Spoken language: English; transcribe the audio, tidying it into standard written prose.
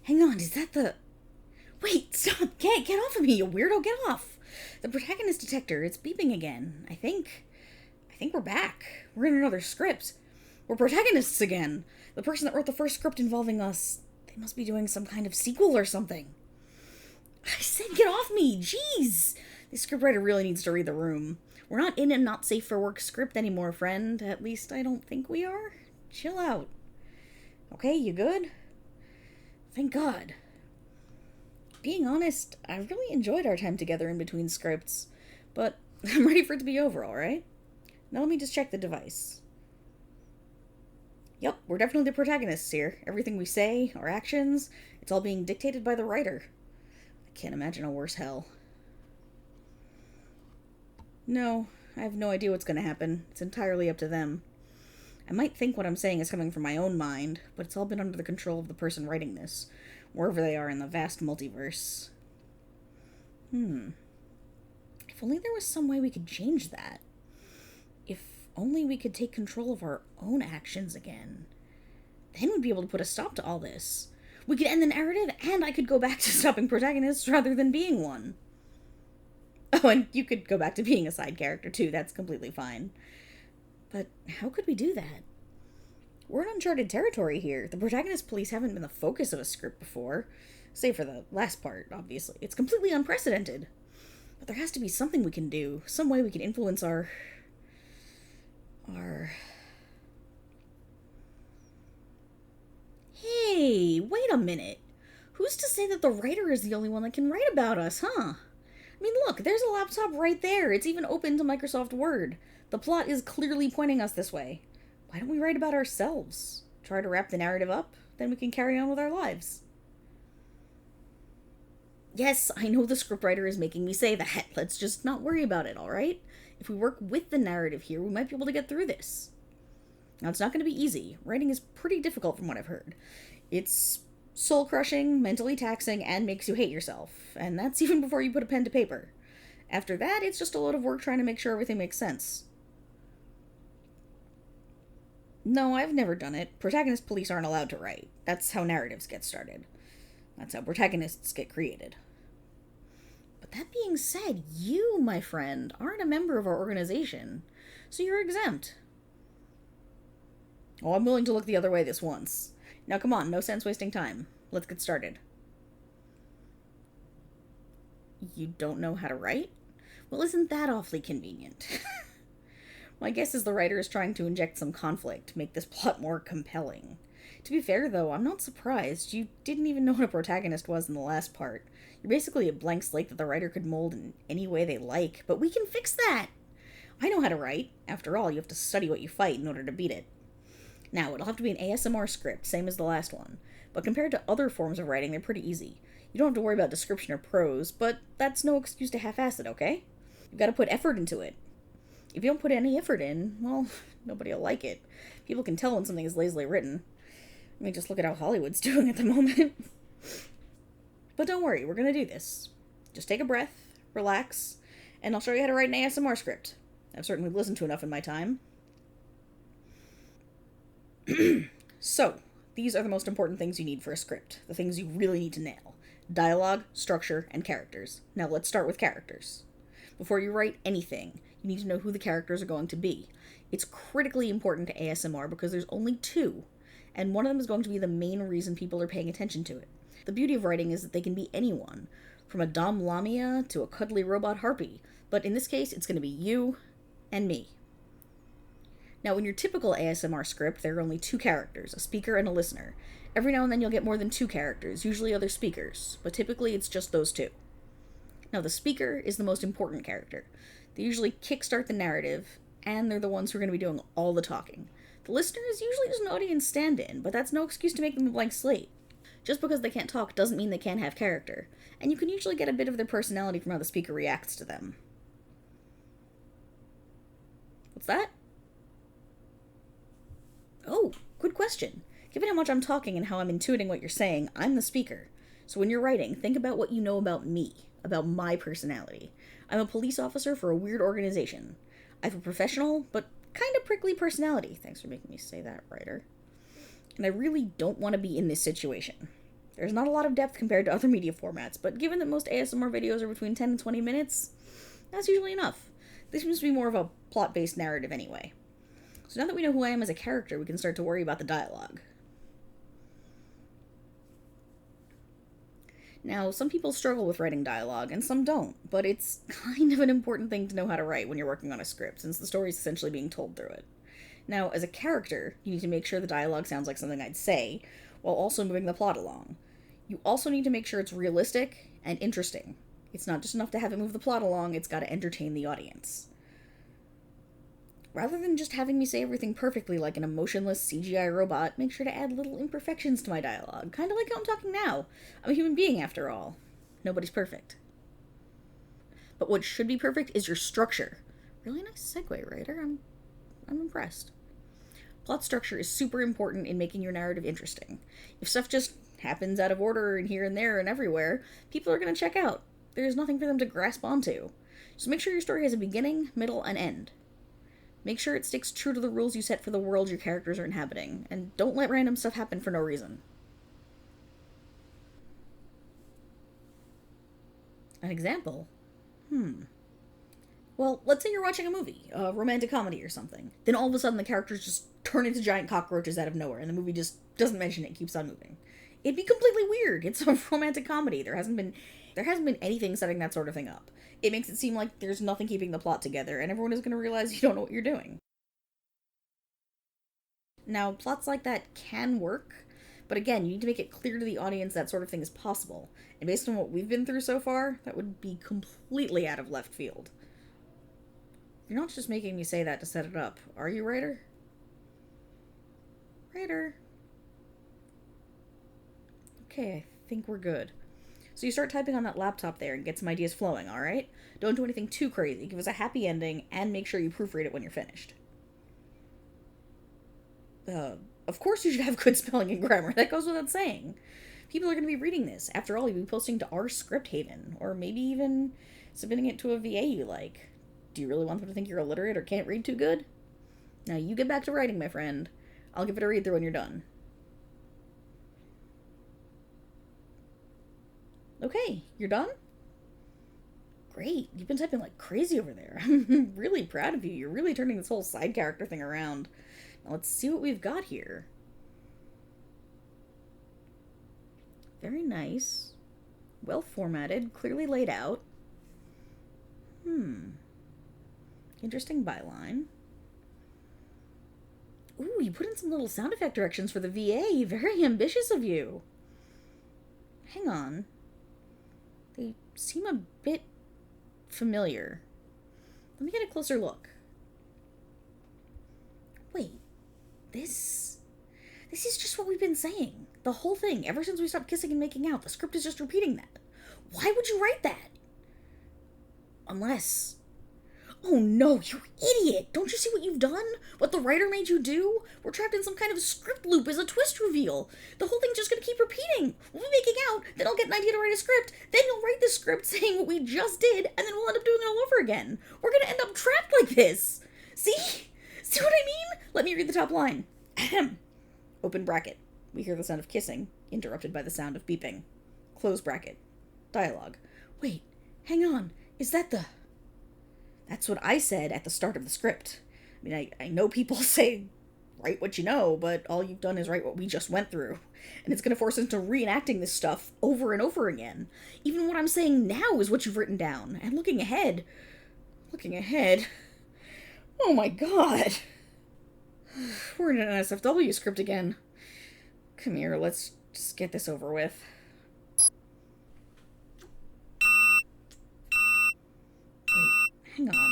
Hang on, is that the... Wait, stop! Get off of me, you weirdo! Get off! The protagonist detector, it's beeping again. I think we're back. We're in another script. We're protagonists again. The person that wrote the first script involving us, they must be doing some kind of sequel or something. I said get off me! Jeez! The scriptwriter really needs to read the room. We're not in a not safe for work script anymore, friend. At least I don't think we are. Chill out. Okay, you good? Thank God. Being honest, I really enjoyed our time together in between scripts, but I'm ready for it to be over, alright? Now let me just check the device. Yep, we're definitely the protagonists here. Everything we say, our actions, it's all being dictated by the writer. I can't imagine a worse hell. No, I have no idea what's going to happen. It's entirely up to them. I might think what I'm saying is coming from my own mind, but it's all been under the control of the person writing this, wherever they are in the vast multiverse. If only there was some way we could change that. If only we could take control of our own actions again. Then we'd be able to put a stop to all this. We could end the narrative, and I could go back to stopping protagonists rather than being one. Oh, and you could go back to being a side character, too. That's completely fine. But how could we do that? We're in uncharted territory here. The Protagonist Police haven't been the focus of a script before. Save for the last part, obviously. It's completely unprecedented. But there has to be something we can do. Some way we can influence our... Hey, wait a minute. Who's to say that the writer is the only one that can write about us, huh? I mean, look, there's a laptop right there. It's even open to Microsoft Word. The plot is clearly pointing us this way. Why don't we write about ourselves? Try to wrap the narrative up, then we can carry on with our lives. Yes, I know the scriptwriter is making me say that. Let's just not worry about it, alright? If we work with the narrative here, we might be able to get through this. Now, it's not going to be easy. Writing is pretty difficult from what I've heard. It's soul-crushing, mentally taxing, and makes you hate yourself. And that's even before you put a pen to paper. After that, it's just a lot of work trying to make sure everything makes sense. No, I've never done it. Protagonist police aren't allowed to write. That's how narratives get started. That's how protagonists get created. But that being said, you, my friend, aren't a member of our organization, so you're exempt. Oh, I'm willing to look the other way this once. Now come on, no sense wasting time. Let's get started. You don't know how to write? Well, isn't that awfully convenient? My guess is the writer is trying to inject some conflict, make this plot more compelling. To be fair, though, I'm not surprised. You didn't even know what a protagonist was in the last part. You're basically a blank slate that the writer could mold in any way they like, but we can fix that! I know how to write. After all, you have to study what you fight in order to beat it. Now, it'll have to be an ASMR script, same as the last one, but compared to other forms of writing, they're pretty easy. You don't have to worry about description or prose, but that's no excuse to half-ass it, okay? You've got to put effort into it. If you don't put any effort in, well, nobody will like it. People can tell when something is lazily written. I mean, just look at how Hollywood's doing at the moment. But don't worry, we're gonna do this. Just take a breath, relax, and I'll show you how to write an ASMR script. I've certainly listened to enough in my time. So, these are the most important things you need for a script. The things you really need to nail. Dialogue, structure, and characters. Now let's start with characters. Before you write anything, you need to know who the characters are going to be. It's critically important to ASMR because there's only two, and one of them is going to be the main reason people are paying attention to it. The beauty of writing is that they can be anyone, from a Dom Lamia to a cuddly robot harpy, but in this case, it's going to be you and me. Now, in your typical ASMR script, there are only two characters, a speaker and a listener. Every now and then you'll get more than two characters, usually other speakers, but typically it's just those two. Now, the speaker is the most important character. They usually kickstart the narrative, and they're the ones who are going to be doing all the talking. The listener is usually just an audience stand-in, but that's no excuse to make them a blank slate. Just because they can't talk doesn't mean they can't have character, and you can usually get a bit of their personality from how the speaker reacts to them. What's that? Oh, good question. Given how much I'm talking and how I'm intuiting what you're saying, I'm the speaker. So when you're writing, think about what you know about me, about my personality. I'm a police officer for a weird organization. I have a professional, but kind of prickly personality. Thanks for making me say that, writer. And I really don't want to be in this situation. There's not a lot of depth compared to other media formats, but given that most ASMR videos are between 10 and 20 minutes, that's usually enough. This seems to be more of a plot-based narrative anyway. So now that we know who I am as a character, we can start to worry about the dialogue. Now, some people struggle with writing dialogue, and some don't, but it's kind of an important thing to know how to write when you're working on a script, since the story is essentially being told through it. Now, as a character, you need to make sure the dialogue sounds like something I'd say, while also moving the plot along. You also need to make sure it's realistic and interesting. It's not just enough to have it move the plot along, it's got to entertain the audience. Rather than just having me say everything perfectly like an emotionless CGI robot, make sure to add little imperfections to my dialogue, kind of like how I'm talking now. I'm a human being after all. Nobody's perfect. But what should be perfect is your structure. Really nice segue, writer. I'm impressed. Plot structure is super important in making your narrative interesting. If stuff just happens out of order and here and there and everywhere, people are going to check out. There's nothing for them to grasp onto. So make sure your story has a beginning, middle, and end. Make sure it sticks true to the rules you set for the world your characters are inhabiting, and don't let random stuff happen for no reason. An example? Well, let's say you're watching a movie, a romantic comedy or something. Then all of a sudden the characters just turn into giant cockroaches out of nowhere, and the movie just doesn't mention it, keeps on moving. It'd be completely weird. It's a romantic comedy. There hasn't been anything setting that sort of thing up. It makes it seem like there's nothing keeping the plot together, and everyone is going to realize you don't know what you're doing. Now, plots like that can work, but again, you need to make it clear to the audience that sort of thing is possible. And based on what we've been through so far, that would be completely out of left field. You're not just making me say that to set it up, are you, writer? Writer. Okay, I think we're good. So you start typing on that laptop there and get some ideas flowing, alright? Don't do anything too crazy. Give us a happy ending, and make sure you proofread it when you're finished. Of course you should have good spelling and grammar. That goes without saying. People are going to be reading this. After all, you'll be posting to our script haven, or maybe even submitting it to a VA you like. Do you really want them to think you're illiterate or can't read too good? Now you get back to writing, my friend. I'll give it a read through when you're done. Okay, you're done? Great, you've been typing like crazy over there. I'm really proud of you. You're really turning this whole side character thing around. Now let's see what we've got here. Very nice. Well formatted, clearly laid out. Interesting byline. Ooh, you put in some little sound effect directions for the VA. Very ambitious of you. Hang on. They seem a bit familiar. Let me get a closer look. Wait. This is just what we've been saying. The whole thing, ever since we stopped kissing and making out. The script is just repeating that. Why would you write that? Unless... Oh no, you idiot! Don't you see what you've done? What the writer made you do? We're trapped in some kind of script loop as a twist reveal. The whole thing's just gonna keep repeating. We'll be making out, then I'll get an idea to write a script, then you'll write the script saying what we just did, and then we'll end up doing it all over again. We're gonna end up trapped like this. See? See what I mean? Let me read the top line. Ahem. Open bracket. We hear the sound of kissing, interrupted by the sound of beeping. Close bracket. Dialogue. Wait, hang on. Is that the... That's what I said at the start of the script. I mean, I know people say, write what you know, but all you've done is write what we just went through. And it's going to force us into reenacting this stuff over and over again. Even what I'm saying now is what you've written down. And looking ahead... Oh my god. We're in an NSFW script again. Come here, let's just get this over with. Wait, hang on.